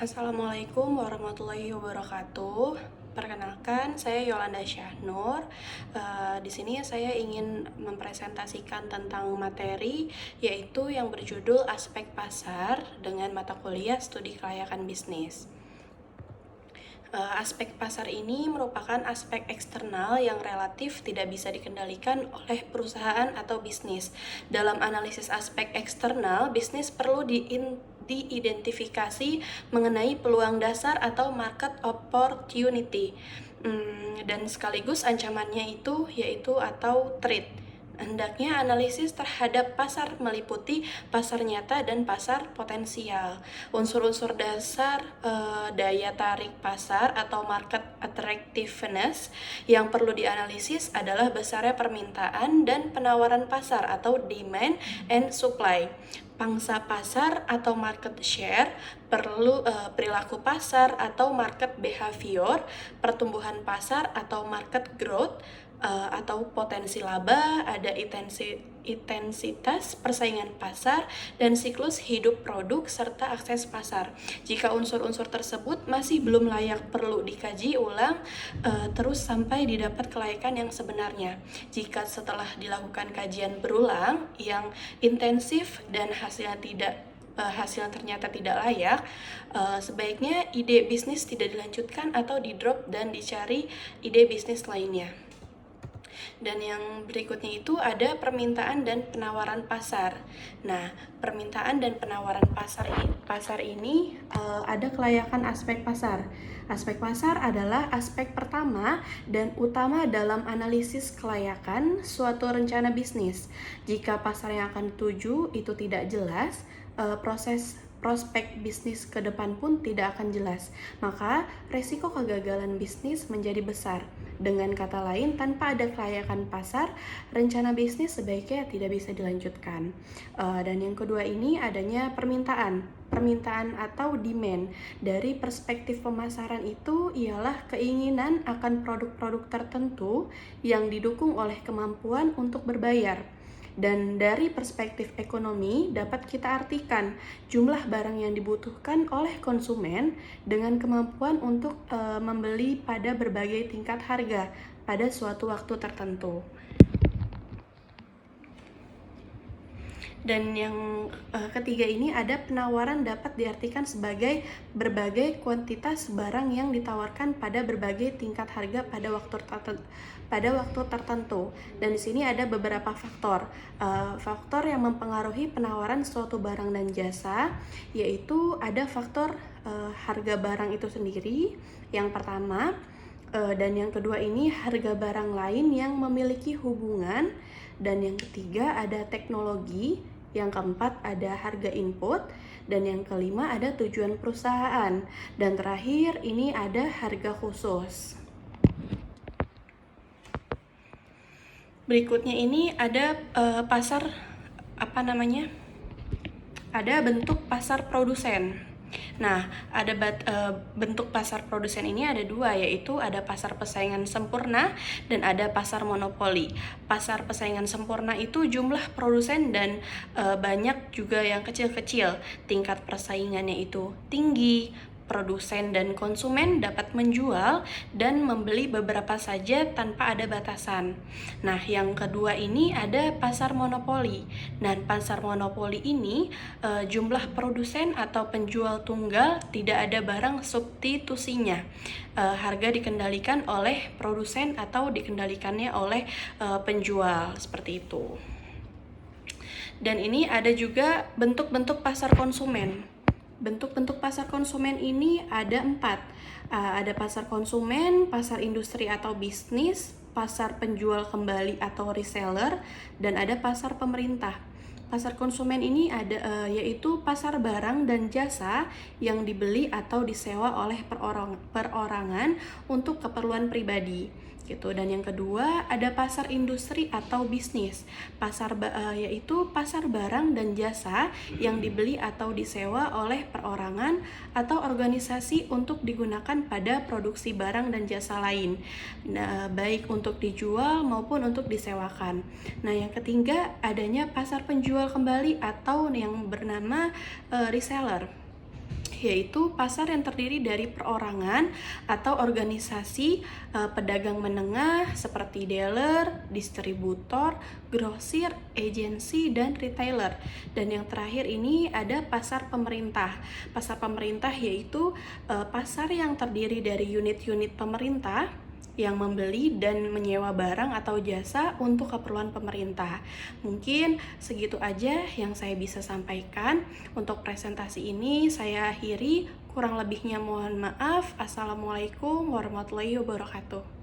Assalamualaikum warahmatullahi wabarakatuh. Perkenalkan, saya Yolanda Syahnur. Di sini saya ingin mempresentasikan tentang materi yaitu yang berjudul Aspek Pasar dengan mata kuliah Studi Kelayakan Bisnis. Aspek pasar ini merupakan aspek eksternal yang relatif tidak bisa dikendalikan oleh perusahaan atau bisnis. Dalam analisis aspek eksternal, bisnis perlu diidentifikasi mengenai peluang dasar atau market opportunity, dan sekaligus ancamannya itu yaitu atau threat. Hendaknya analisis terhadap pasar meliputi pasar nyata dan pasar potensial. Unsur-unsur dasar daya tarik pasar atau market attractiveness yang perlu dianalisis adalah besarnya permintaan dan penawaran pasar atau demand and supply. Pangsa pasar atau market share, perilaku pasar atau market behavior, pertumbuhan pasar atau market growth, atau potensi laba, ada intensitas persaingan pasar, dan siklus hidup produk serta akses pasar. Jika unsur-unsur tersebut masih belum layak, perlu dikaji ulang terus sampai didapat kelayakan yang sebenarnya. Jika setelah dilakukan kajian berulang yang intensif dan hasilnya ternyata tidak layak, sebaiknya ide bisnis tidak dilanjutkan atau di-drop dan dicari ide bisnis lainnya. Dan yang berikutnya itu ada permintaan dan penawaran pasar. Nah, permintaan dan penawaran pasar ini ada kelayakan aspek pasar. Aspek pasar adalah aspek pertama dan utama dalam analisis kelayakan suatu rencana bisnis. Jika pasar yang akan dituju itu tidak jelas, prospek bisnis ke depan pun tidak akan jelas, maka resiko kegagalan bisnis menjadi besar. Dengan kata lain, tanpa ada kelayakan pasar, rencana bisnis sebaiknya tidak bisa dilanjutkan. Dan yang kedua ini adanya permintaan atau demand. Dari perspektif pemasaran itu ialah keinginan akan produk-produk tertentu yang didukung oleh kemampuan untuk berbayar. Dan dari perspektif ekonomi dapat kita artikan jumlah barang yang dibutuhkan oleh konsumen dengan kemampuan untuk membeli pada berbagai tingkat harga pada suatu waktu tertentu. Dan yang ketiga ini ada penawaran dapat diartikan sebagai berbagai kuantitas barang yang ditawarkan pada berbagai tingkat harga pada waktu tertentu. Dan di sini ada beberapa faktor. Faktor yang mempengaruhi penawaran suatu barang dan jasa, yaitu ada faktor harga barang itu sendiri, yang pertama, dan yang kedua ini harga barang lain yang memiliki hubungan, dan yang ketiga ada teknologi, yang keempat ada harga input, dan yang kelima ada tujuan perusahaan, dan terakhir ini ada harga khusus. Berikutnya ini ada ada bentuk pasar produsen. Nah, ada bentuk pasar produsen ini ada dua, yaitu ada pasar persaingan sempurna dan ada pasar monopoli. Pasar persaingan sempurna itu jumlah produsen dan banyak juga yang kecil-kecil. Tingkat persaingannya itu tinggi. Produsen dan konsumen dapat menjual dan membeli beberapa saja tanpa ada batasan. Nah, yang kedua ini ada pasar monopoli. Dan pasar monopoli ini jumlah produsen atau penjual tunggal, tidak ada barang substitusinya. Harga dikendalikan oleh produsen atau dikendalikannya oleh penjual, seperti itu. Dan ini ada juga bentuk-bentuk pasar konsumen. Bentuk-bentuk pasar konsumen ini ada 4. Ada pasar konsumen, pasar industri atau bisnis, pasar penjual kembali atau reseller, dan ada pasar pemerintah. Pasar konsumen ini ada yaitu pasar barang dan jasa yang dibeli atau disewa oleh perorangan untuk keperluan pribadi. Gitu. Dan yang kedua ada pasar industri atau bisnis, yaitu pasar barang dan jasa yang dibeli atau disewa oleh perorangan atau organisasi untuk digunakan pada produksi barang dan jasa lain, baik untuk dijual maupun untuk disewakan. Nah, yang ketiga adanya pasar penjual kembali atau yang bernama reseller, yaitu pasar yang terdiri dari perorangan atau organisasi pedagang menengah seperti dealer, distributor, grosir, agensi, dan retailer. Dan yang terakhir ini ada pasar pemerintah. Pasar pemerintah yaitu pasar yang terdiri dari unit-unit pemerintah yang membeli dan menyewa barang atau jasa untuk keperluan pemerintah. Mungkin segitu aja yang saya bisa sampaikan. Untuk presentasi ini saya akhiri, kurang lebihnya mohon maaf. Assalamualaikum warahmatullahi wabarakatuh.